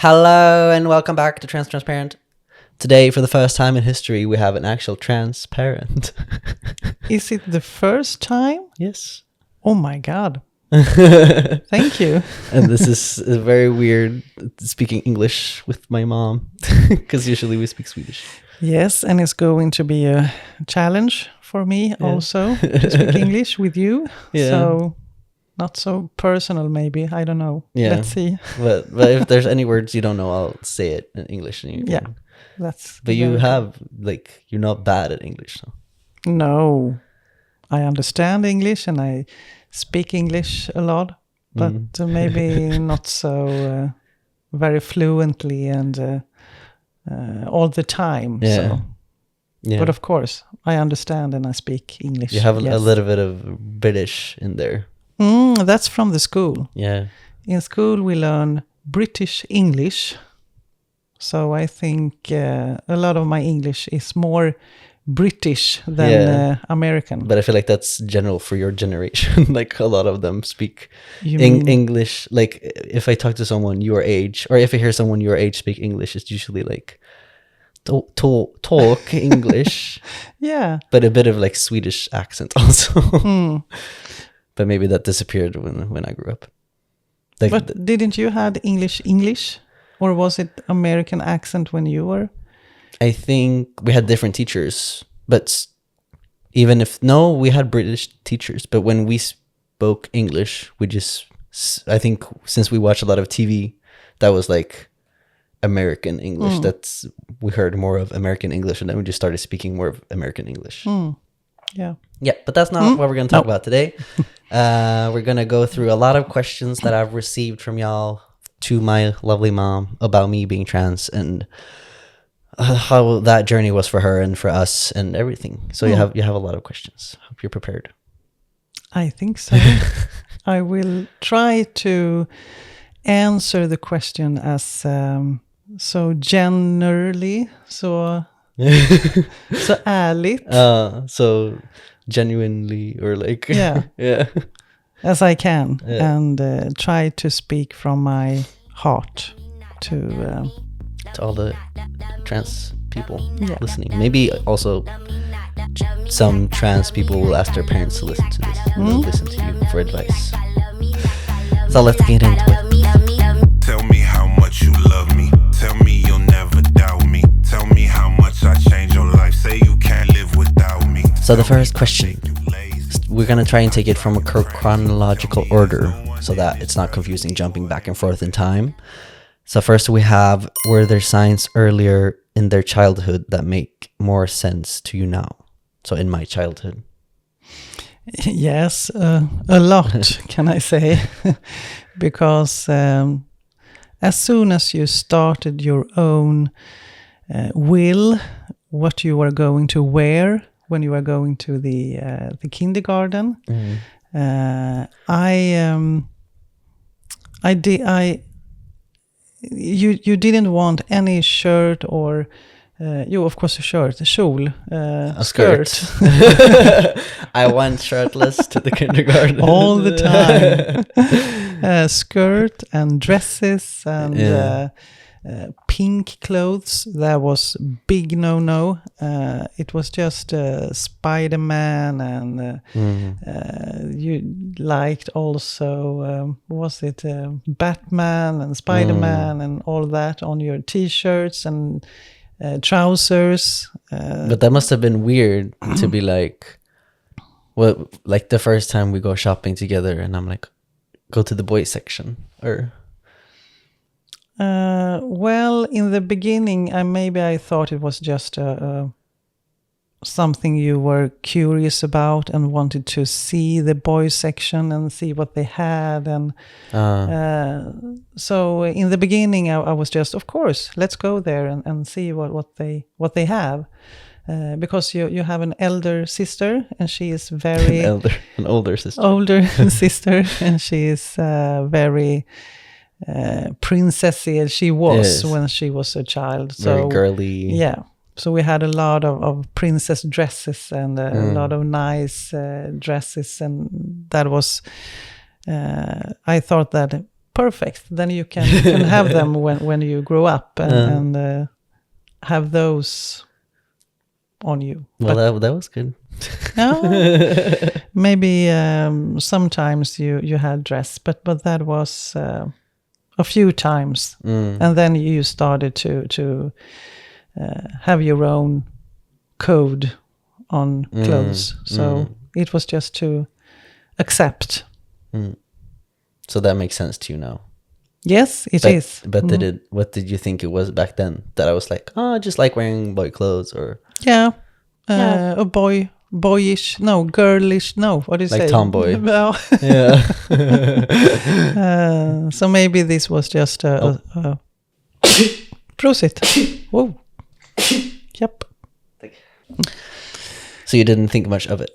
Hello and welcome back to Transparent. Today, for the first time in history, we have an actual transparent. Is it the first time? Yes. Oh my God. Thank you. And this is very weird speaking English with my mom because usually we speak Swedish. Yes, and it's going to be a challenge for me also to speak English with you. Yeah. So not so personal maybe. I don't know. Yeah. Let's see. But if there's any words you don't know, I'll say it in English. And you can. Yeah. That's But you very have, you're not bad at English. So. No. I understand English and I speak English a lot, but maybe not so very fluently and all the time. Yeah. So. Yeah. But of course, I understand and I speak English. You have a little bit of British in there. That's from the school. Yeah. In school, we learn British English. So I think a lot of my English is more British than American. But I feel like that's general for your generation. Like a lot of them speak mean- English. Like if I talk to someone your age, or if I hear someone your age speak English, it's usually like talk English. Yeah. But a bit of like Swedish accent also. But maybe that disappeared when I grew up. Like, But didn't you had English? Or was it American accent when you were? I think we had different teachers, but we had British teachers, but when we spoke English, I think since we watched a lot of TV, that was like American English. We heard more of American English, and then we just started speaking more of American English. Yeah. Yeah, but that's not what we're going to talk about today. We're going to go through a lot of questions that I've received from y'all to my lovely mom about me being trans and how that journey was for her and for us and everything. So you have a lot of questions. Hope you're prepared. I think so. I will try to answer the question as so generally, so ärligt. So genuinely or like yeah as I can and try to speak from my heart to all the trans people listening. Maybe also some trans people will ask their parents to listen to this and they'll listen to you for advice. So let's get into it. Tell me how much you love me. Tell me you'll never doubt me. Tell me how much I changed your life. Say you can't live without me. So the first question, we're going to try and take it from a chronological order so that it's not confusing jumping back and forth in time. So first we have, were there signs earlier in their childhood that make more sense to you now? So in my childhood. Yes, a lot, can I say? Because as soon as you started your own will, what you were going to wear when you were going to the kindergarten, you didn't want any shirt or of course a shirt, a kjol, a skirt. I went shirtless to the kindergarten all the time. Skirt and dresses and pink clothes. That was big no. It was just Spider-Man and you liked also was it Batman and Spider-Man and all that on your t-shirts and trousers. But that must have been weird to be like, well, like the first time we go shopping together and I'm like, go to the boys section or... Well, in the beginning, I thought it was just something you were curious about and wanted to see the boys section and see what they had. And so in the beginning, I was just, of course, let's go there and see what they have. Because you have an elder sister and she is very... an older sister. Older sister, and she is very... princessy as she was when she was a child. So very girly. Yeah. So we had a lot of princess dresses and a lot of nice dresses. And that was, I thought that perfect. Then you can have them when you grow up and have those on you. Well, that was good. No, maybe sometimes you had dress, but that was a few times, and then you started to have your own code on clothes. So it was just to accept. So that makes sense to you now. Yes, it is. But what did you think it was back then? That I was like, I just like wearing boy clothes, or a boyish, no, girlish, no, what do you say? like tomboy. Well, Yeah. so maybe this was just a prosit. Whoa. Yep. So you didn't think much of it.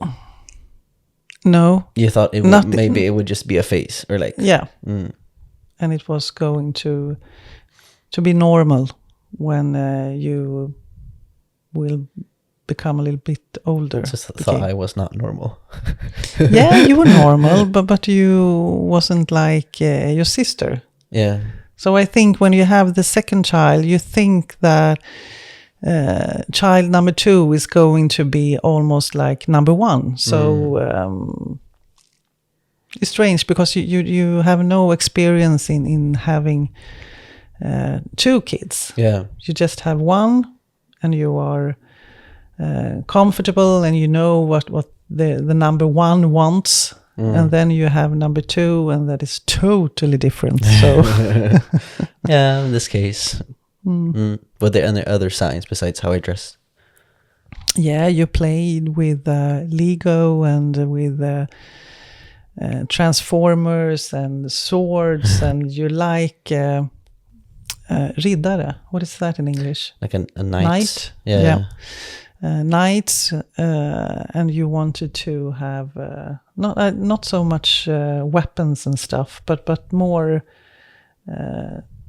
No. You thought it would, maybe it would just be a phase, or like and it was going to be normal when you will become a little bit older. Just thought I was not normal. Yeah, you were normal, but you wasn't like your sister. Yeah. So I think when you have the second child, you think that child number 2 is going to be almost like number 1. So it's strange because you have no experience in having 2 kids. Yeah. You just have 1, and you are comfortable, and you know what the number 1 wants. And then you have number 2, and that is totally different. So Yeah, in this case. Were there any other signs besides how I dressed? yeah, you played with Lego and with Transformers and swords, and you like riddare. What is that in English? Like a knight? Knight? Yeah. Knights, and you wanted to have not so much weapons and stuff, but more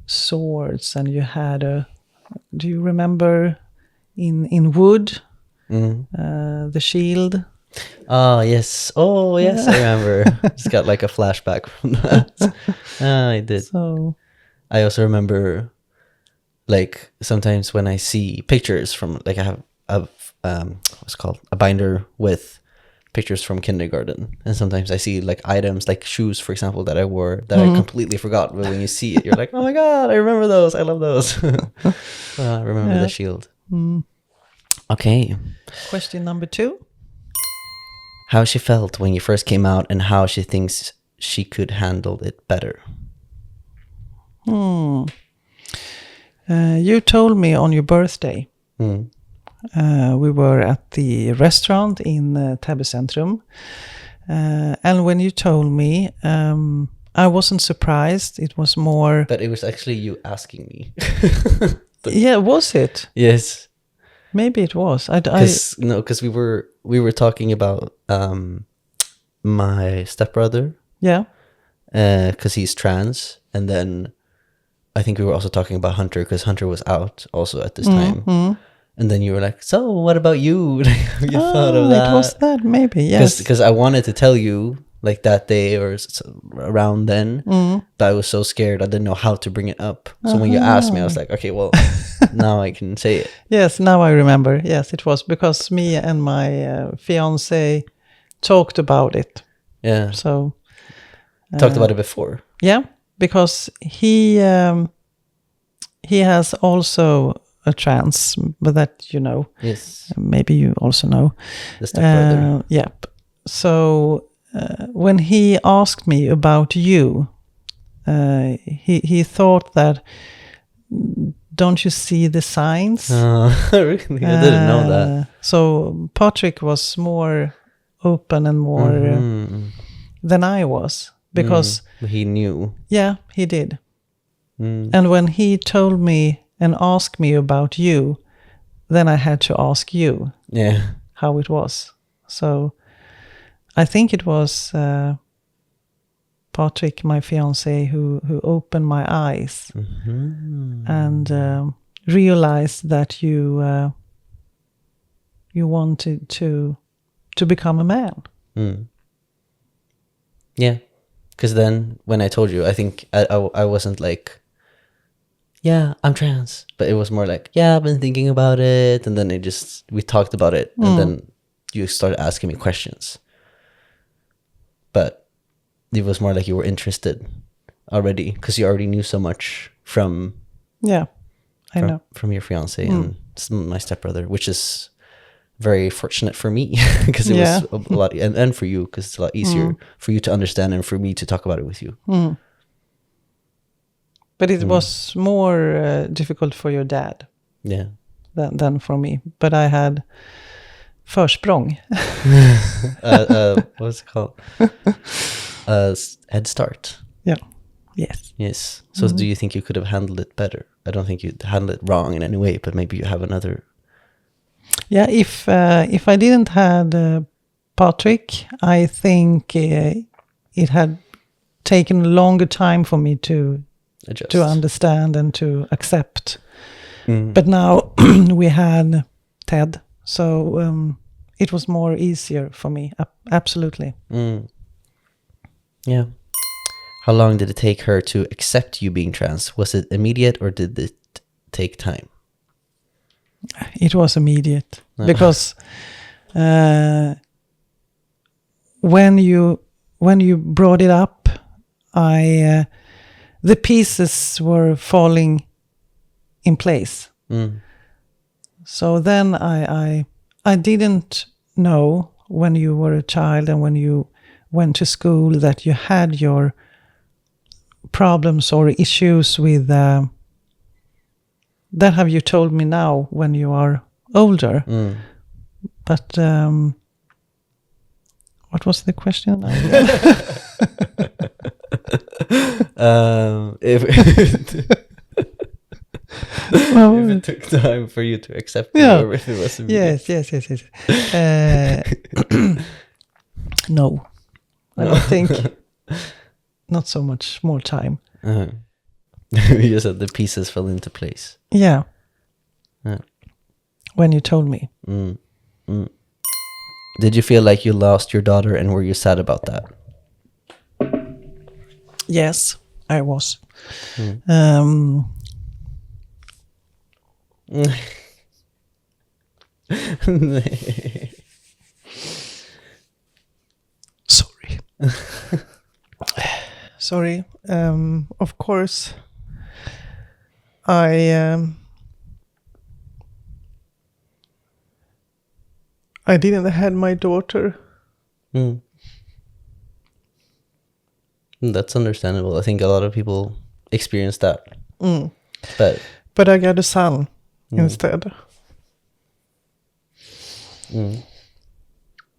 swords. And you had do you remember in wood the shield? Oh yes, I remember. Just got like a flashback from that. I did. So I also remember, like, sometimes when I see pictures from, like, I have what's it called, a binder with pictures from kindergarten, and sometimes I see like items, like shoes, for example, that I wore that I completely forgot. But when you see it, you're like, oh my god, I remember those. I love those. I remember the shield. Okay. question number 2. How she felt when you first came out, and how she thinks she could handle it better. You told me on your birthday. We were at the restaurant in Täby Centrum. And when you told me, I wasn't surprised. It was more... But it was actually you asking me. Yeah, was it? Yes. Maybe it was. Because we were talking about my stepbrother. Yeah. Because he's trans. And then I think we were also talking about Hunter, because Hunter was out also at this time. And then you were like, so what about you? You thought of that? It was that, maybe, yes. Because I wanted to tell you, like, that day or around then, but I was so scared I didn't know how to bring it up. So when you asked me, I was like, okay, well, now I can say it. Yes, now I remember. Yes, it was because me and my fiance talked about it. Yeah. So Talked about it before. Yeah, because he has also a trans, but that you know. Yes. Maybe you also know. The stepbrother. Yep. So when he asked me about you, he thought that, don't you see the signs? Really? I didn't know that. So Patrick was more open and more than I was, because he knew. Yeah, he did. And when he told me and asked me about you, then I had to ask you how it was. So I think it was Patrick, my fiance, who opened my eyes and realized that you wanted to become a man. Yeah, Because then when I told you, I think I wasn't like, yeah, I'm trans. But it was more like, yeah, I've been thinking about it. And then we talked about it. And then you started asking me questions. But it was more like you were interested already because you already knew so much from Yeah, I know. From your fiance and my stepbrother, which is very fortunate for me because it was a lot, and for you because it's a lot easier for you to understand and for me to talk about it with you. But it was more difficult for your dad than for me. But I had försprång. What's it called? Head start. Yeah. Yes. Yes. So do you think you could have handled it better? I don't think you handled it wrong in any way, but maybe you have another. Yeah, if I didn't had Patrick, I think it had taken a longer time for me to Adjust. To understand and to accept. But now we had Ted, so it was more easier for me. Absolutely. Yeah. How long did it take her to accept you being trans? Was it immediate or did it take time? It was immediate because when you brought it up, the pieces were falling in place. So then I didn't know when you were a child and when you went to school that you had your problems or issues with that have you told me now when you are older. But what was the question? If it took time for you to accept it or if it was immediate. Yes. No, I don't think. Not so much more time. You said the pieces fell into place. Yeah. When you told me. Did you feel like you lost your daughter and were you sad about that? Yes, I was. Sorry. Sorry. Of course, I didn't had my daughter. That's understandable. I think a lot of people experience that. But I got a son instead.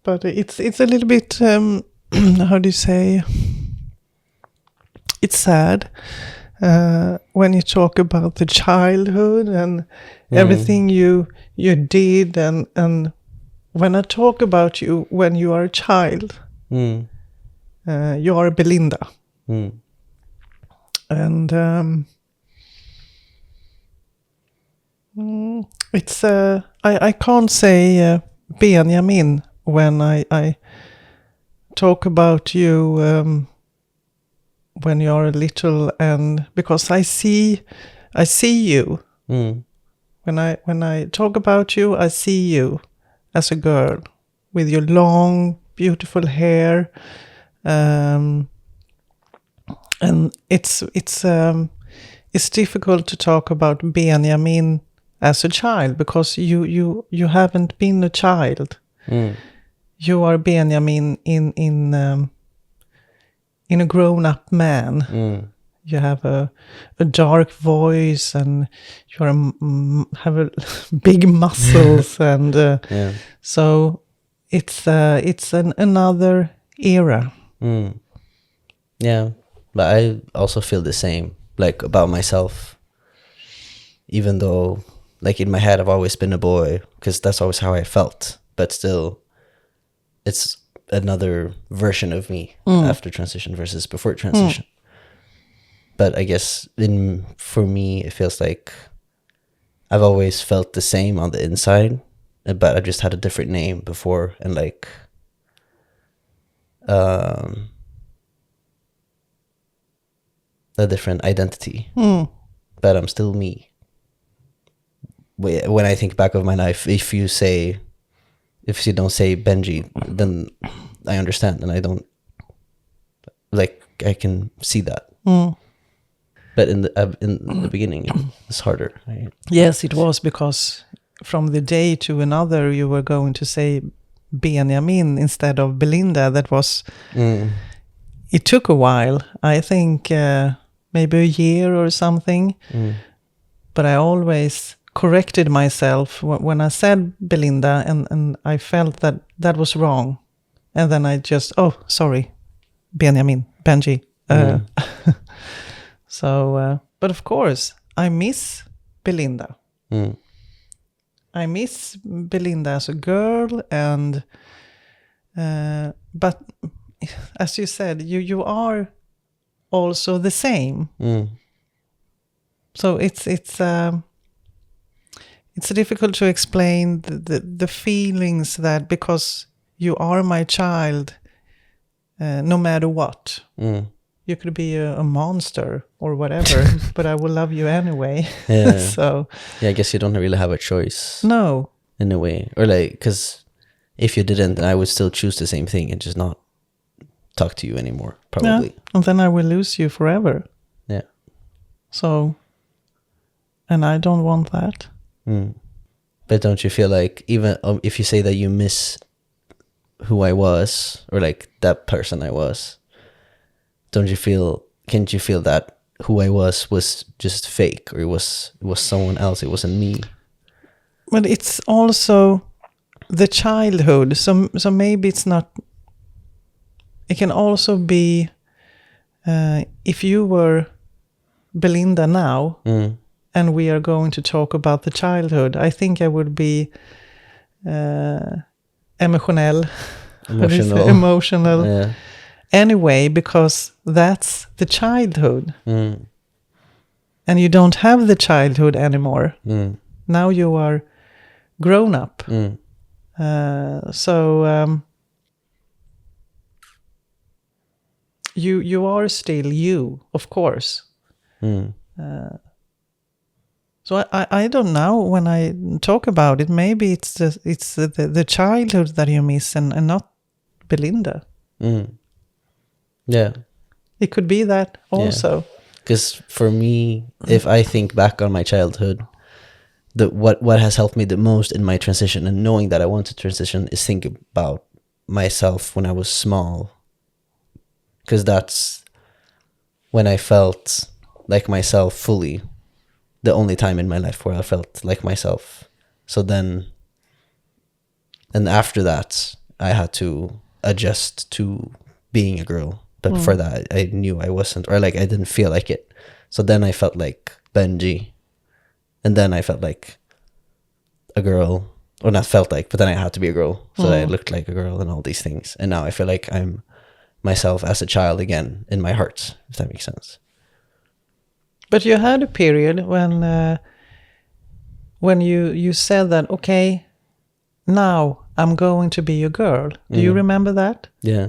But it's a little bit how do you say? It's sad when you talk about the childhood and everything you did and when I talk about you when you are a child, you are Belinda. And it's I can't say Benjamin when I talk about you when you are little, and because I see you when I talk about you, I see you as a girl with your long, beautiful hair, and it's difficult to talk about Benjamin as a child because you haven't been a child. You are Benjamin in a grown-up man. You have a dark voice and you have a big muscles and so it's another era. Yeah, but I also feel the same, like about myself, even though like in my head I've always been a boy because that's always how I felt, but still it's another version of me after transition versus before transition. But I guess for me it feels like I've always felt the same on the inside, but I just had a different name before, and like a different identity, Mm. but I'm still me. When I think back of my life, if you don't say Benji, then I understand, and I don't, like, I can see that. Mm. But in the beginning, it's harder. Right? Yes, it was, because from the day to another you were going to say Benjamin instead of Belinda. That was, it took a while. I think maybe a year or something. But I always corrected myself when I said Belinda, and I felt that that was wrong. And then I just, sorry, Benji. So, but of course, I miss Belinda. I miss Belinda as a girl, and but as you said, you are also the same. So it's difficult to explain the feelings, that because you are my child, no matter what. You could be a monster or whatever, but I will love you anyway. Yeah. So yeah, I guess you don't really have a choice. No. In a way, or like, because if you didn't, then I would still choose the same thing and just not talk to you anymore, probably. Yeah, and then I will lose you forever. Yeah. So, and I don't want that. But don't you feel like, even if you say that you miss who I was, or like that person I was, can't you feel that who I was just fake, or it was someone else, it wasn't me? But it's also the childhood. So maybe it's not, it can also be, if you were Belinda now, and we are going to talk about the childhood, I think I would be emotional. Yeah. Anyway, because that's the childhood. And you don't have the childhood anymore. Now you are grown up. So you are still you, of course. So I don't know, when I talk about it, maybe it's the childhood that you miss, and not Belinda. Yeah. It could be that also. Because for me, if I think back on my childhood, what has helped me the most in my transition, and knowing that I want to transition, is think about myself when I was small. Because that's when I felt like myself fully. The only time in my life where I felt like myself. So then, and after that, I had to adjust to being a girl. But before that, I knew I wasn't, or like I didn't feel like it. So then I felt like Benji. And then I felt like a girl, or not felt like, but then I had to be a girl. So I looked like a girl and all these things. And now I feel like I'm myself as a child again in my heart, if that makes sense. But you had a period when you said that, okay, now I'm going to be a girl. Do you remember that? Yeah.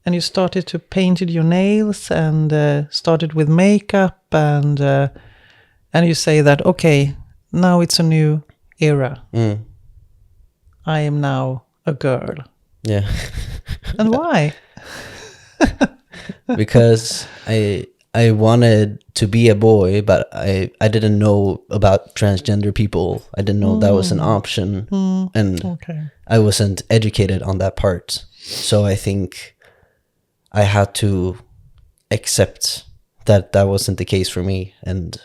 And you started to paint your nails, and started with makeup, and you say that, okay, now it's a new era. I am now a girl. Yeah. And why? Because I wanted to be a boy, but I didn't know about transgender people. I didn't know that was an option. And I wasn't educated on that part. So I think I had to accept that wasn't the case for me. And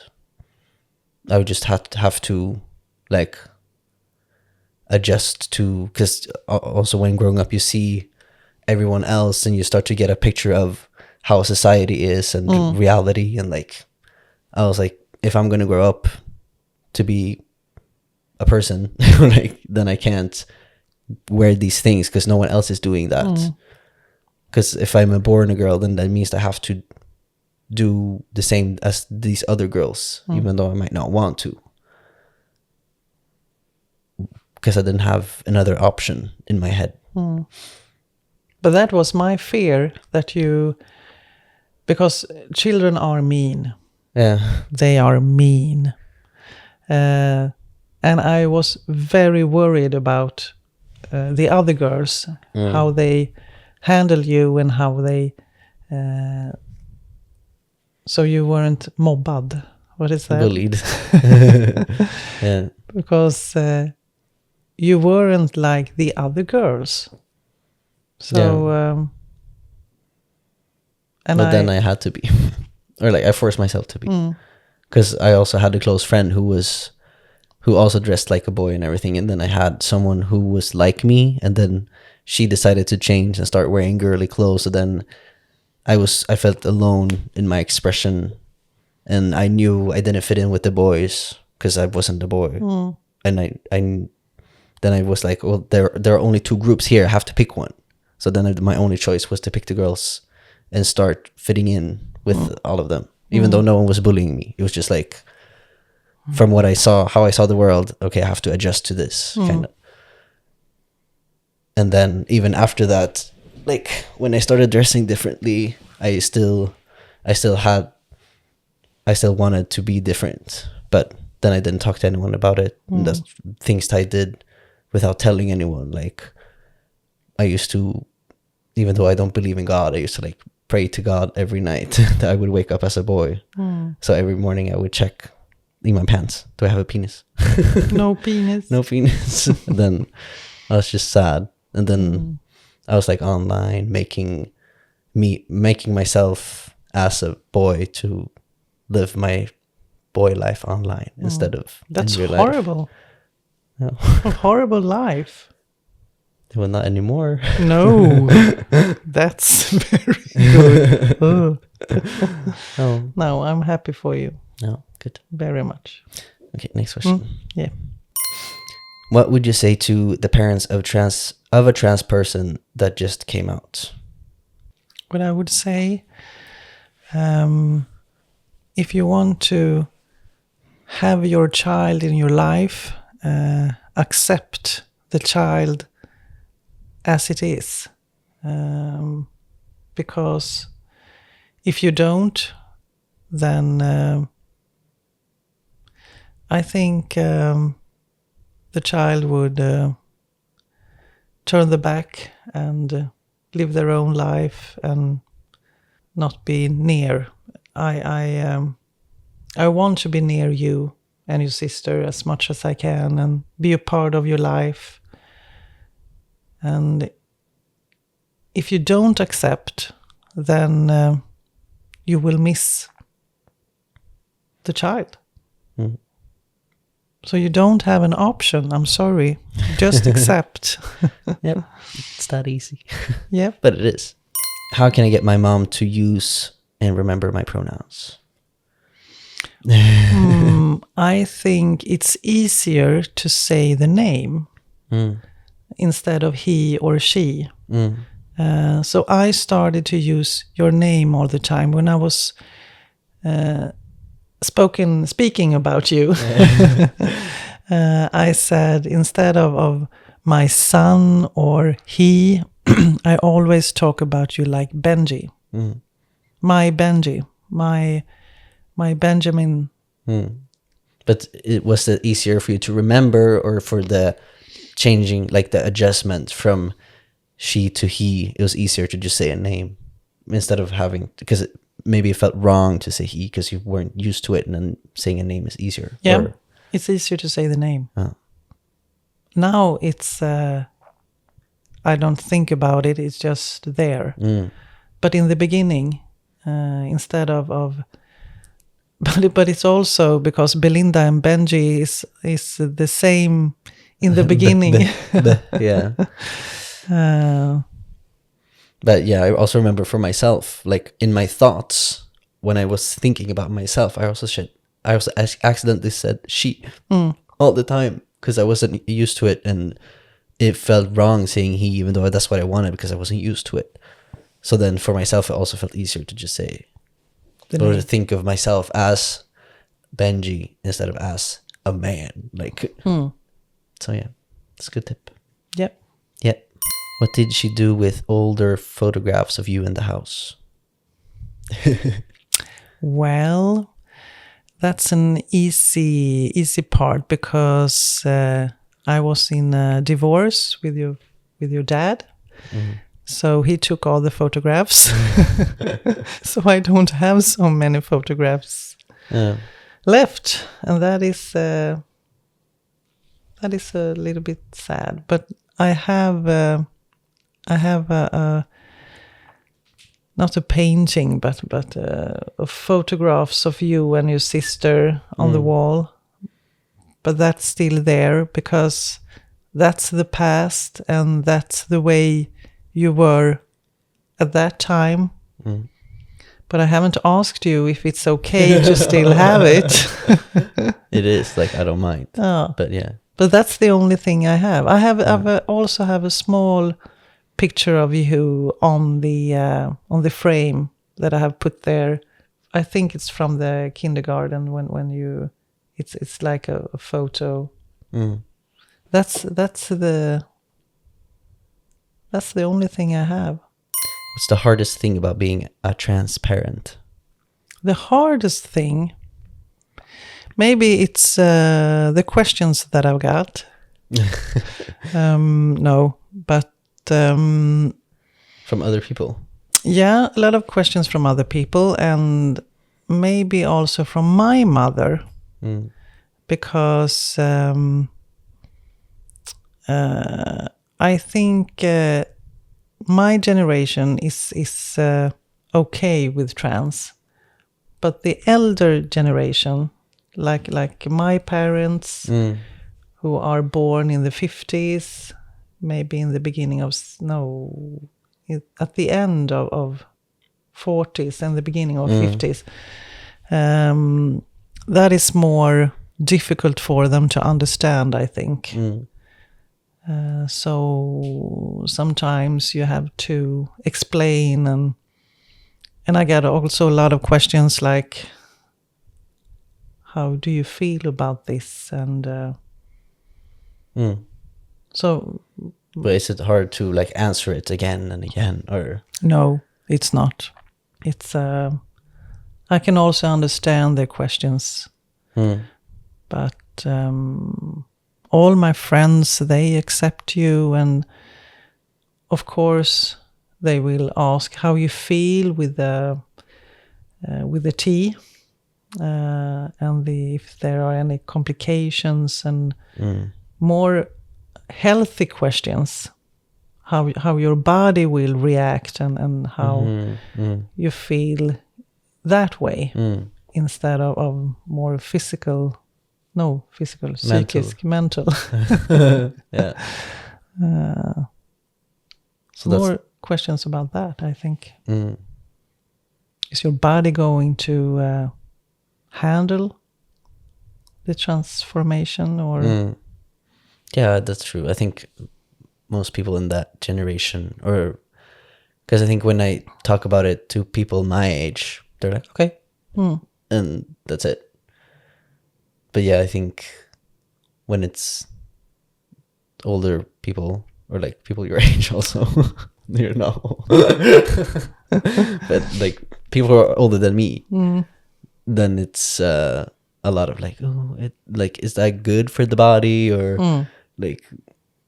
I would just have to like adjust to, because also when growing up, you see everyone else and you start to get a picture of how society is and reality. And like, I was like, if I'm going to grow up to be a person, like, then I can't wear these things because no one else is doing that. Because if I'm born a girl, then that means I have to do the same as these other girls, even though I might not want to. Because I didn't have another option in my head. But that was my fear, that you because children are mean. Yeah. They are mean. And I was very worried about the other girls, how they handle you and how they... so you weren't mobbed. What is that? Bullied. Yeah. Because you weren't like the other girls. So... and But then I had to be. Or like I forced myself to be. Because I also had a close friend who also dressed like a boy and everything. And then I had someone who was like me. And then she decided to change and start wearing girly clothes. So then I felt alone in my expression. And I knew I didn't fit in with the boys because I wasn't a boy. And then I was like, well, there are only two groups here. I have to pick one. So then my only choice was to pick the girls and start fitting in with all of them. Even though no one was bullying me. It was just like, from what I saw, how I saw the world, okay, I have to adjust to this, kind of. And then even after that, like, when I started dressing differently, I still wanted to be different. But then I didn't talk to anyone about it. And that's things I did without telling anyone. Like, I used to, even though I don't believe in God, I used to, like, pray to God every night that I would wake up as a boy. So every morning I would check in my pants, do I have a penis? No penis. No penis. And then I was just sad. And then I was like online making myself as a boy to live my boy life online instead of That's in real horrible. life. No. A horrible life. Well, not anymore. No, that's very good. Oh. Oh, No, I'm happy for you no, good. very much. Okay, next question. Yeah. What would you say to the parents of a trans person that just came out? What I would say, if you want to have your child in your life, accept the child as it is. Because if you don't, then I think the child would turn the back and live their own life and not be near. I want to be near you and your sister as much as I can and be a part of your life. And if you don't accept, then you will miss the child. So you don't have an option. I'm sorry. Just accept. Yep, it's that easy. Yep. But it is. How can I get my mom to use and remember my pronouns? I think it's easier to say the name instead of he or she. So I started to use your name all the time when I was speaking about you. I said, instead of my son or he, I always talk about you like Benji. My Benji, my Benjamin. But was it easier for you to remember, or for the changing, like the adjustment from she to he, it was easier to just say a name instead of having, because maybe it felt wrong to say he because you weren't used to it, and then saying a name is easier. Yeah, it's easier to say the name. Now it's, I don't think about it, it's just there. But in the beginning, instead of but it's also because Belinda and Benji is the same in the beginning. Yeah. But yeah, I also remember for myself, like in my thoughts, when I was thinking about myself, I also accidentally said she all the time because I wasn't used to it, and it felt wrong saying he, even though that's what I wanted because I wasn't used to it. So then for myself, it also felt easier to just say, or to think of myself as Benji instead of as a man. Like, so yeah, it's a good tip. Yep. Yeah. What did she do with older photographs of you in the house? Well, that's an easy part because I was in a divorce with your dad. So he took all the photographs. So I don't have so many photographs left, and that is a little bit sad. But I have a not a painting, but photographs of you and your sister on the wall. But that's still there because that's the past, and that's the way you were at that time. But I haven't asked you if it's okay to still have it. It is, like, I don't mind. Oh. But yeah. But that's the only thing I have. I also have a small picture of you on the frame that I have put there. I think it's from the kindergarten when you, it's like a photo. That's the only thing I have. What's the hardest thing about being a transparent? The hardest thing, maybe it's the questions that I've got. No, but From other people? Yeah, a lot of questions from other people, and maybe also from my mother, because I think my generation is okay with trans, but the elder generation, like my parents, who are born in the 50s, maybe in the beginning of at the end of 40s and the beginning of 50s, that is more difficult for them to understand, I think. So sometimes you have to explain, and I get also a lot of questions like, how do you feel about this? And so... But is it hard to, like, answer it again and again, or? No, it's not. It's I can also understand their questions, but all my friends, they accept you, and of course they will ask how you feel with the tea, and if there are any complications, and more healthy questions, how your body will react, and how you feel that way, instead of more physical, psychic, mental. Yeah. So that's more questions about that, I think. Is your body going to handle the transformation, or... Yeah, that's true. I think most people in that generation, or because I think when I talk about it to people my age, they're like, okay, and that's it. But yeah, I think when it's older people, or like people your age also, you're not old. But like people who are older than me, then it's a lot of like, oh, is that good for the body, or like,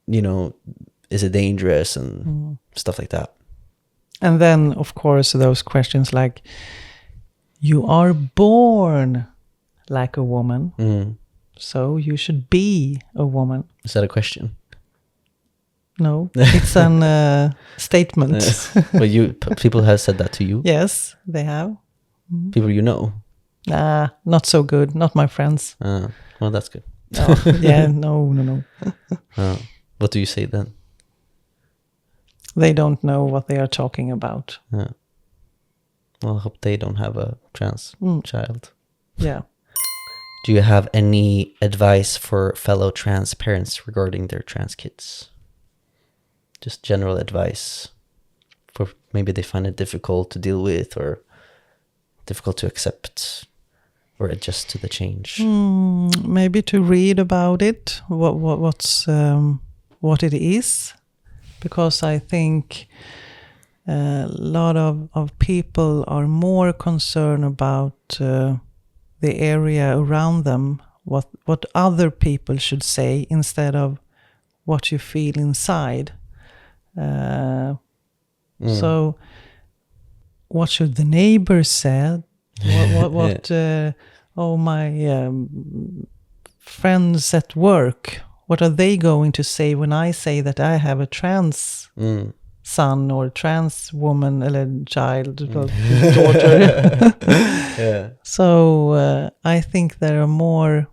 is it dangerous, and stuff like that. And then, of course, those questions like, you are born like a woman, so you should be a woman. Is that a question? No, it's an statement. But people have said that to you? Yes, they have. People you know? Nah, not so good. Not my friends. Well, that's good. Oh, yeah, no. What do you say then? They don't know what they are talking about. Well, I hope they don't have a trans child. Yeah. Do you have any advice for fellow trans parents regarding their trans kids? Just general advice for maybe they find it difficult to deal with, or difficult to accept, or adjust to the change. Maybe to read about it, what it is, because I think a lot of people are more concerned about the area around them, what other people should say, instead of what you feel inside. So what should the neighbors say? What my friends at work, what are they going to say when I say that I have a trans son or trans woman, or child, or daughter? Yeah. So I think they're more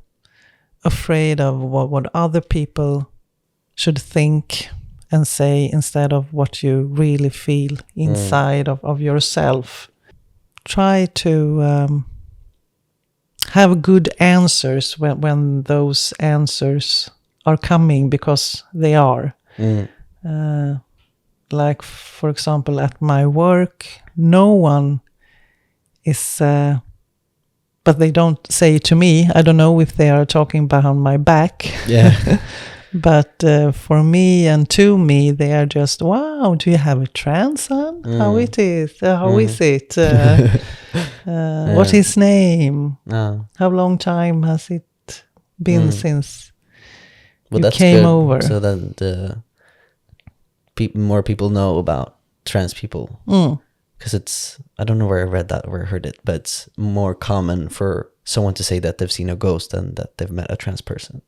afraid of what other people should think and say, instead of what you really feel inside of yourself. Try to have good answers when those answers are coming, because they are. Like, for example, at my work, no one is... but they don't say it to me. I don't know if they are talking behind my back. Yeah. But for me and to me, they are just, wow, do you have a trans son? How it is? How is it? What his name? How long time has it been since you came over? So that the more people know about trans people. Because it's, I don't know where I read that or heard it, but it's more common for someone to say that they've seen a ghost than that they've met a trans person.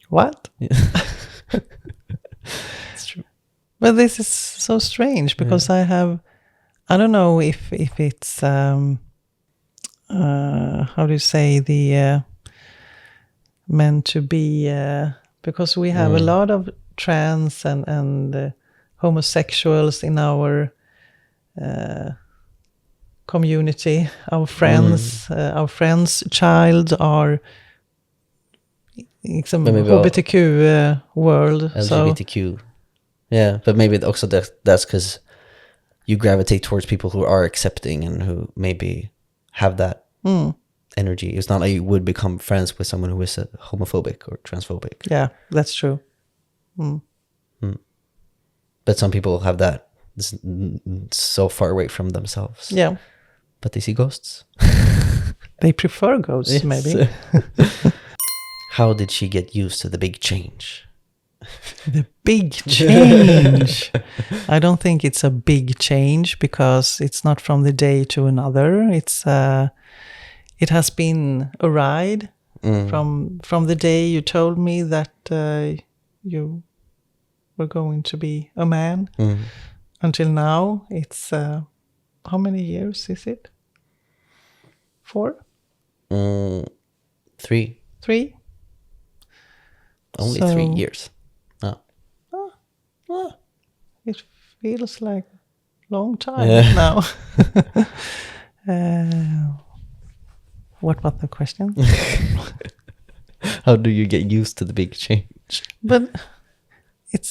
What? Yeah. It's true. But this is so strange, because I don't know if it's, how do you say, the meant to be, because we have a lot of trans and homosexuals in our community. Our friends' child are some HBTQ world. LGBTQ. So. Yeah, but maybe also that's because you gravitate towards people who are accepting and who maybe have that energy. It's not like you would become friends with someone who is homophobic or transphobic. Yeah, that's true. But some people have that so far away from themselves. Yeah. But they see ghosts. They prefer ghosts, yes. Maybe. How did she get used to the big change? The big change. I don't think it's a big change, because it's not from the day to another. It's it has been a ride from the day you told me that you were going to be a man until now. It's how many years is it? 4? 3. 3? Only 3 years. It feels like a long time now. What was the question? How do you get used to the big change? But it's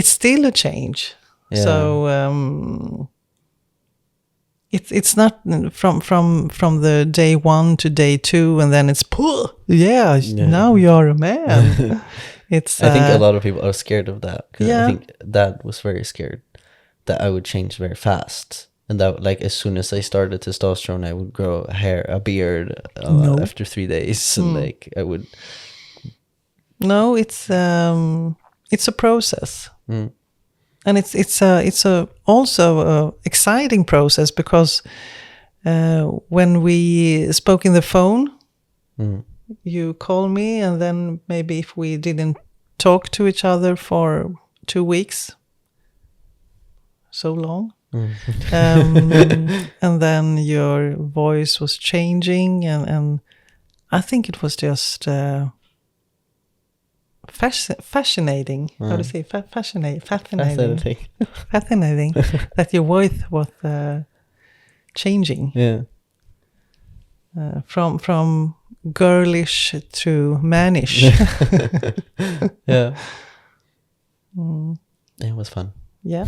still a change. Yeah. So it's not from the day 1 to day 2, and then it's now you're a man. It's I think a lot of people are scared of that. Yeah. I think Dad was very scared that I would change very fast, and that like as soon as I started testosterone, I would grow a beard after 3 days, and like I would. No, it's a process. And it's also a exciting process, because when we spoke in the phone, you call me, and then maybe if we didn't talk to each other for 2 weeks, so long, and then your voice was changing, and I think it was just fascinating. How do you say fascinating that your voice was changing. From girlish to mannish. Yeah. It was fun. Yeah.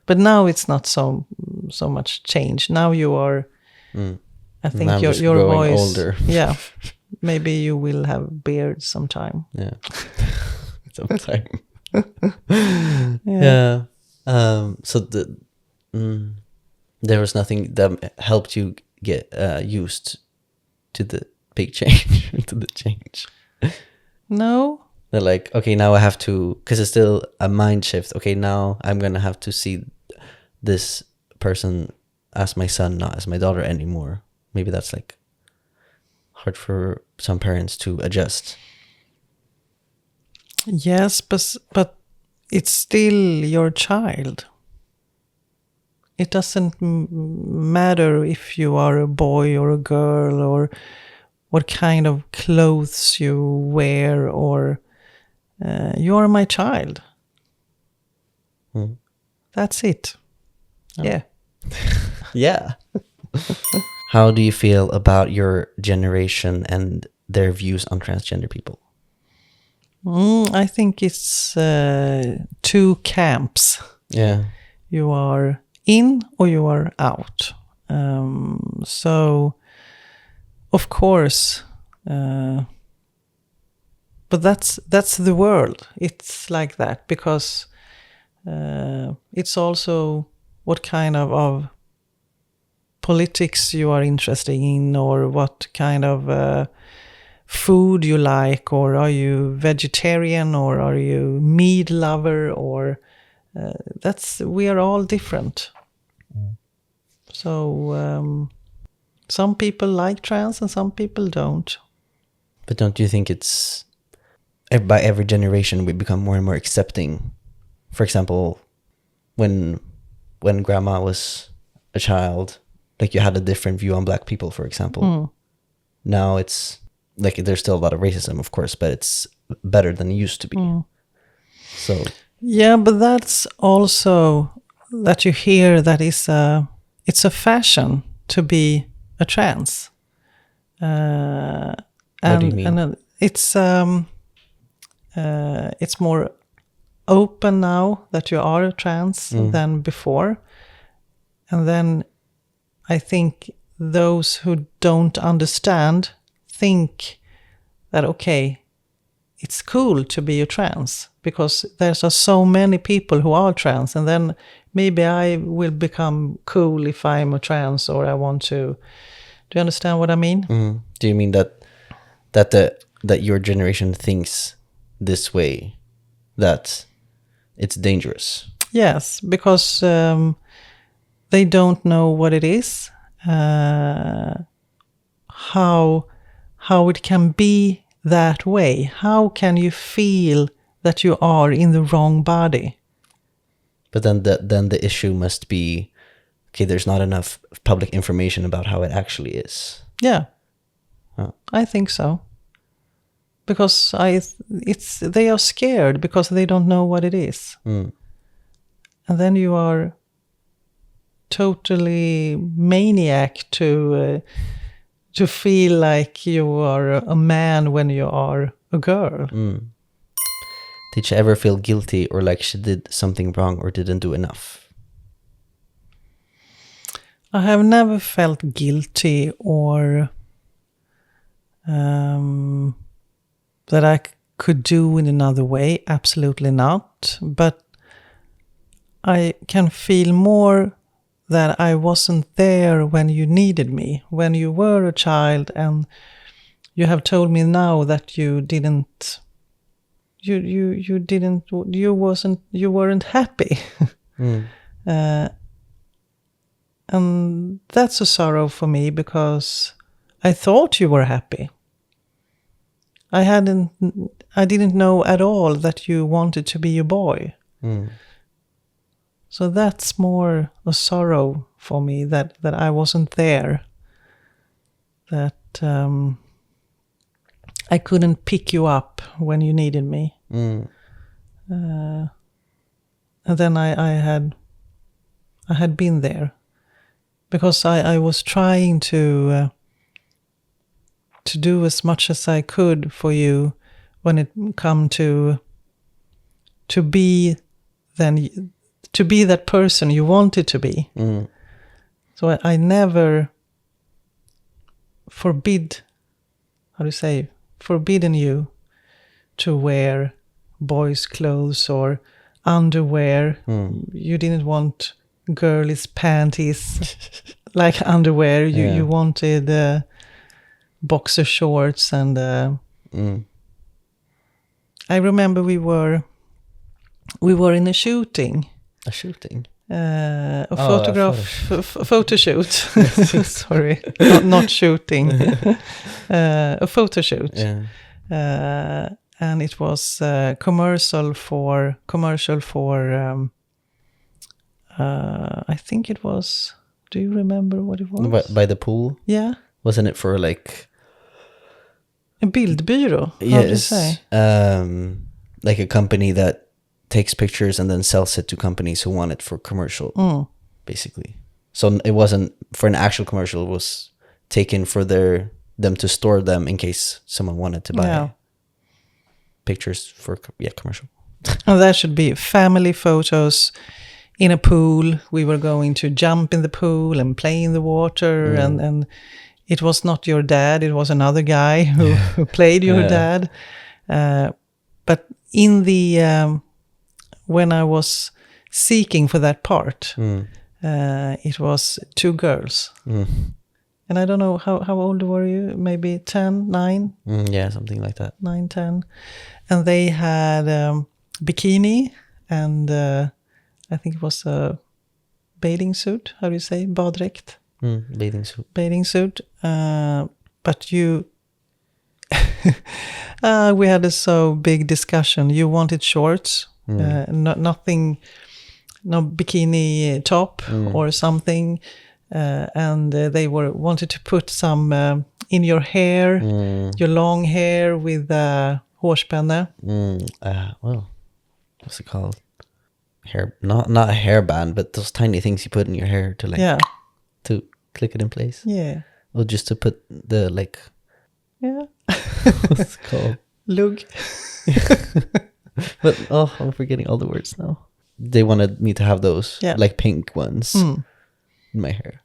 But now it's not so much change. Now you are I think now your voice older. Yeah. Maybe you will have beard sometime. Yeah. Sometime. Yeah. So there was nothing that helped you get used to the big change, to the change. No. They're like, okay, now I have to, because it's still a mind shift. Okay, now I'm gonna have to see this person as my son, not as my daughter anymore. Maybe that's like hard for some parents to adjust. Yes, but it's still your child. It doesn't matter if you are a boy or a girl or what kind of clothes you wear, or you're my child. That's it. Yeah. Yeah. How do you feel about your generation and their views on transgender people? I think it's two camps. Yeah. You are in or you are out. So, of course, but that's the world. It's like that because it's also what kind of politics you are interested in, or what kind of food you like, or are you vegetarian, or are you meat lover, or we are all different. So some people like trans and some people don't. But don't you think it's by every generation we become more and more accepting? For example, when grandma was a child, like you had a different view on black people, for example. Now it's like there's still a lot of racism, of course, but it's better than it used to be. So yeah, but that's also that you hear that it's a fashion to be a trans. What do you mean? And it's more open now that you are a trans than before. And then I think those who don't understand think that, okay, it's cool to be a trans because there's so many people who are trans, and then maybe I will become cool if I'm a trans, or I want to. Do you understand what I mean? Do you mean that your generation thinks this way, that it's dangerous? Yes, because they don't know what it is, how it can be that way. How can you feel that you are in the wrong body? But then the issue must be, okay, there's not enough public information about how it actually is. Yeah, Huh. I think so. Because they are scared because they don't know what it is. And then you are totally maniac to feel like you are a man when you are a girl. Did she ever feel guilty or like she did something wrong or didn't do enough? I have never felt guilty or that I could do in another way. Absolutely not. But I can feel more that I wasn't there when you needed me, when you were a child, and you have told me now that you weren't happy. And that's a sorrow for me because I thought you were happy. I didn't know at all that you wanted to be a boy. So that's more a sorrow for me that I wasn't there. That I couldn't pick you up when you needed me. And then I had been there because I was trying to do as much as I could for you when it come to be that person you wanted to be. So I never forbidden you to wear boys' clothes, or underwear. You didn't want girlies' panties like underwear. You wanted boxer shorts, and I remember we were in a shooting. A shooting. A Oh, photograph, photo shoot. Sorry, not shooting. A photo shoot. Yeah. And it was a commercial for. I think it was. Do you remember what it was? By the pool. Yeah. Wasn't it for like? A bildbyrå. How do you say? Like a company that takes pictures and then sells it to companies who want it for commercial, basically. So it wasn't for an actual commercial. It was taken for them to store them in case someone wanted to buy pictures for commercial. And that should be family photos in a pool. We were going to jump in the pool and play in the water, and it was not your dad. It was another guy who played your dad. But in the when I was seeking for that part, it was 2 girls. And I don't know, how old were you? Maybe 10, 9? Yeah, something like that. 9, 10. And they had bikini and I think it was a bathing suit. How do you say? Baddräkt? Bathing suit. Bathing suit. But you... we had a so big discussion. You wanted shorts. Nothing, no bikini top or something, and they wanted to put some in your hair, your long hair with hårspänne. Well, what's it called? Hair, not a hairband, but those tiny things you put in your hair to to click it in place. Yeah. Or just to put the what's it called? Lugg. But I'm forgetting all the words now. They wanted me to have those, like pink ones, in my hair.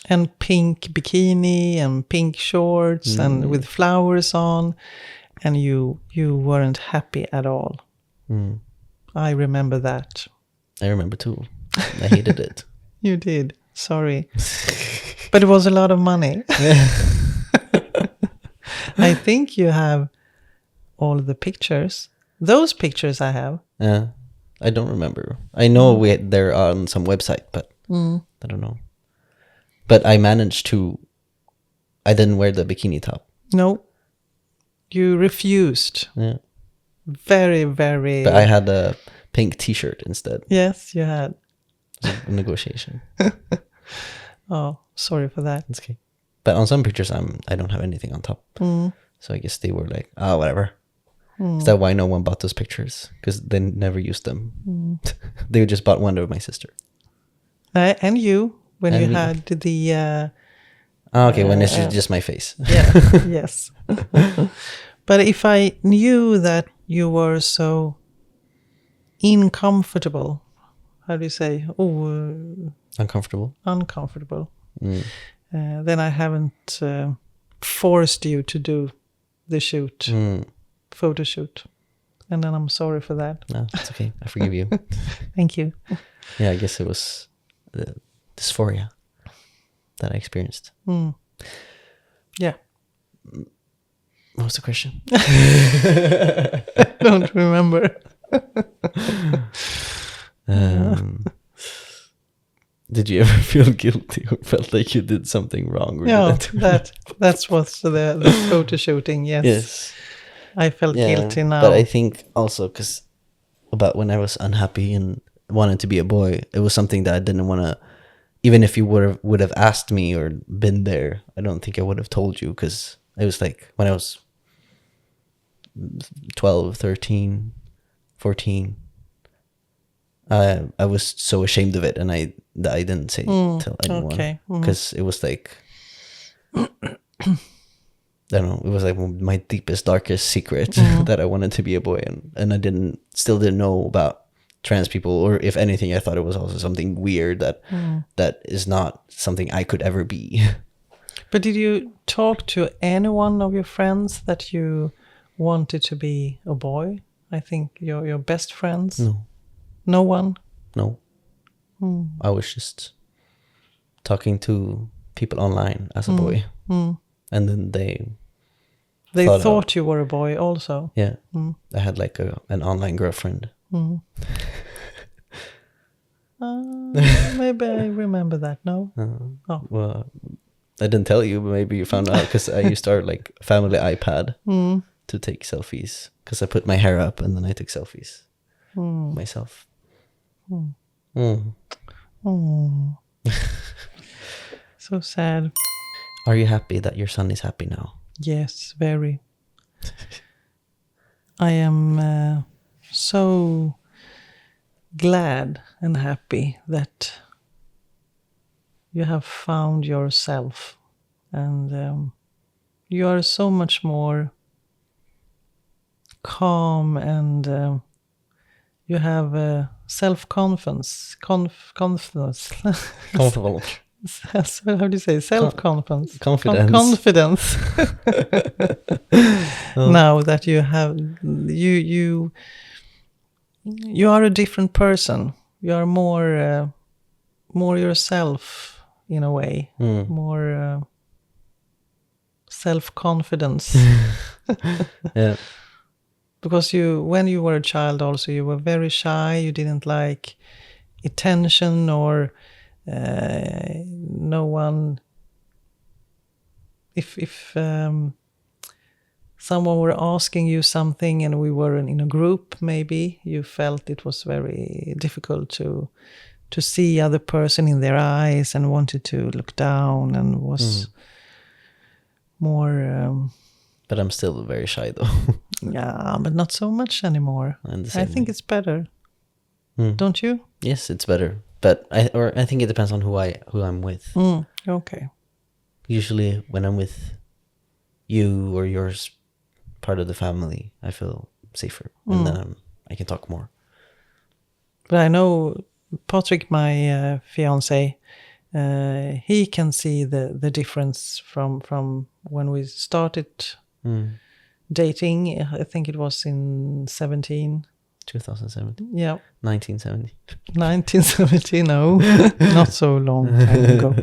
And pink bikini and pink shorts and with flowers on, and you weren't happy at all. I remember that. I remember too. I hated it. You did. Sorry. But it was a lot of money. I think you have all the pictures. Those pictures I have. Yeah, I don't remember. I know they're on some website, but I don't know. But I managed to. I didn't wear the bikini top. No, you refused. Yeah, very, very. But I had a pink T-shirt instead. Yes, you had. It was a negotiation. Oh, sorry for that. It's okay. But on some pictures, I don't have anything on top. So I guess they were like, whatever. Is that why no one bought those pictures? Because they never used them. They just bought one of my sister. And you, when and you me. had the... okay, when it's just my face. Yeah, yes. But if I knew that you were so uncomfortable, how do you say? Uncomfortable. Uncomfortable. Then I haven't forced you to do the shoot. Photo shoot, and then I'm sorry for that. No, it's okay. I forgive you. Thank you. Yeah, I guess it was the dysphoria that I experienced. Yeah. What was the question? I don't remember. Did you ever feel guilty or felt like you did something wrong? No, that's what's the photo shooting. Yes. I felt guilty now. But I think also because about when I was unhappy and wanted to be a boy, it was something that I didn't want to, even if you would have asked me or been there, I don't think I would have told you, because it was like when I was 12, 13, 14, I was so ashamed of it, and I didn't say it to anyone, because it was like, I don't know, it was like my deepest, darkest secret that I wanted to be a boy, and I still didn't know about trans people, or if anything, I thought it was also something weird that is not something I could ever be. But did you talk to any one of your friends that you wanted to be a boy? I think your best friends. No. No one? No. I was just talking to people online as a boy. And then they thought you were a boy also. Yeah. I had like an online girlfriend. Maybe I remember that. No? Well, I didn't tell you, but maybe you found out because I used our like family iPad to take selfies. Because I put my hair up and then I took selfies myself. So sad. Are you happy that your son is happy now? Yes, very. I am so glad and happy that you have found yourself, and you are so much more calm, and you have self-confidence. Confidence. Comfortable. So how do you say self-confidence? Confidence. Confidence. Now that you have you are a different person. You are more yourself in a way. More self-confidence. Yeah. Because when you were a child also, you were very shy. You didn't like attention or no one. If someone were asking you something and we were in a group, maybe you felt it was very difficult to see other person in their eyes and wanted to look down and was more. But I'm still very shy though. Yeah, but not so much anymore. I think it's better. Don't you? Yes, it's better. But I think it depends on who I'm with. Okay. Usually when I'm with you or yours, part of the family, I feel safer, and then I can talk more. But I know Patrick, my fiance, he can see the difference from when we started dating. I think it was in 2017. Yeah. 1970. 1970, no. Not so long time ago.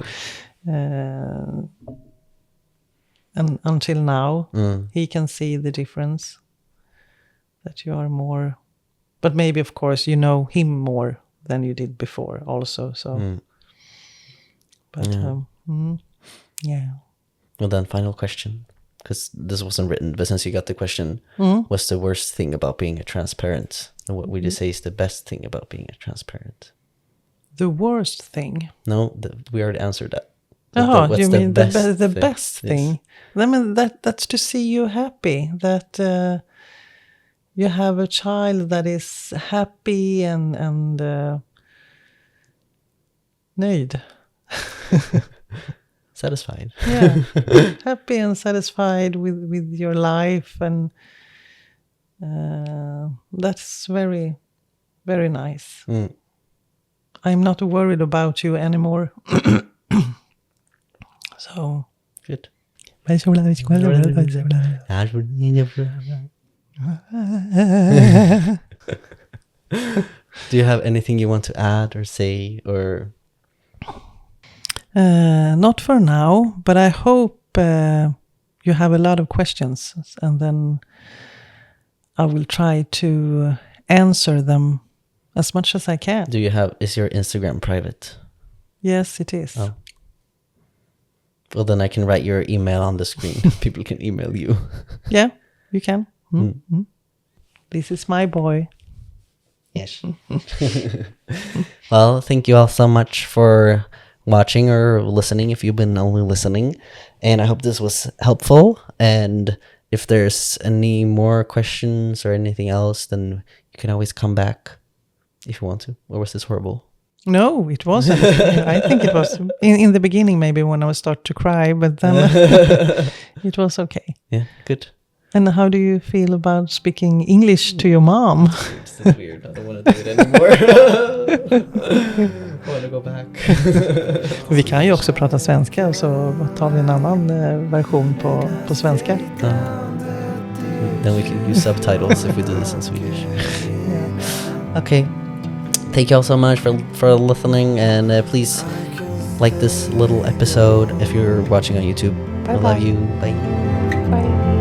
And until now, he can see the difference. That you are more... But maybe, of course, you know him more than you did before also. So, But, yeah. Well, then, final question. Because this wasn't written, but since you got the question, what's the worst thing about being a transparent? And what would you say is the best thing about being a transparent? The worst thing? No, we already answered that. You mean the best thing? Yes. I mean, that's to see you happy. That you have a child that is happy and nöjd. Satisfied. Yeah, happy and satisfied with your life, and that's very, very nice. I'm not worried about you anymore. So good. Do you have anything you want to add or say or? Not for now, but I hope you have a lot of questions, and then I will try to answer them as much as I can. Is your Instagram private? Yes, it is. Oh. Well, then I can write your email on the screen. People can email you. Yeah, you can. This is my boy. Yes. Well, thank you all so much for watching or listening if you've been only listening. And I hope this was helpful. And if there's any more questions or anything else, then you can always come back if you want to. Or was this horrible? No, it wasn't. I think it was in the beginning, maybe when I would start to cry, but then it was okay. Yeah, good. And how do you feel about speaking English to your mom? It's weird. I don't want to do it anymore. I want to go back. Vi kan ju också prata svenska, så tar vi en annan version på svenska. Then we can use subtitles if we do this in Swedish. Yeah. Okay. thank you all so much for listening, and please like this little episode if you're watching on YouTube. I love Bye-bye. you. Bye. Bye.